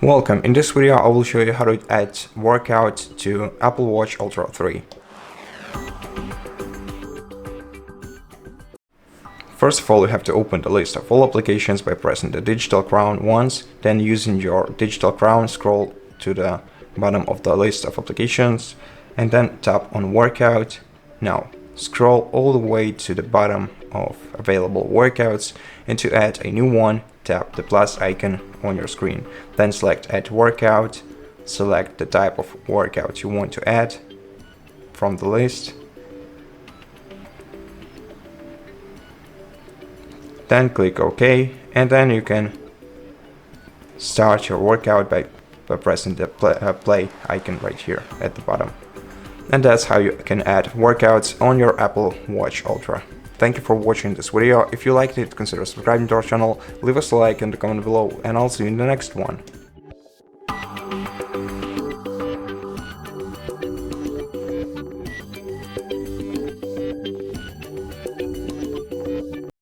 Welcome. In this video, I will show you how to add workout to Apple Watch Ultra 3. First of all, you have to open the list of all applications by pressing the digital crown once, then using your digital crown, scroll to the bottom of the list of applications, and then tap on workout. Now, scroll all the way to the bottom of available workouts, and to add a new one, tap the plus icon on your screen. Then select add workout, select the type of workout you want to add from the list. Then click OK, and then you can start your workout by pressing the play icon right here at the bottom. And that's how you can add workouts on your Apple Watch Ultra. Thank you for watching this video. If you liked it, consider subscribing to our channel, leave us a like in the comment below, and I'll see you in the next one.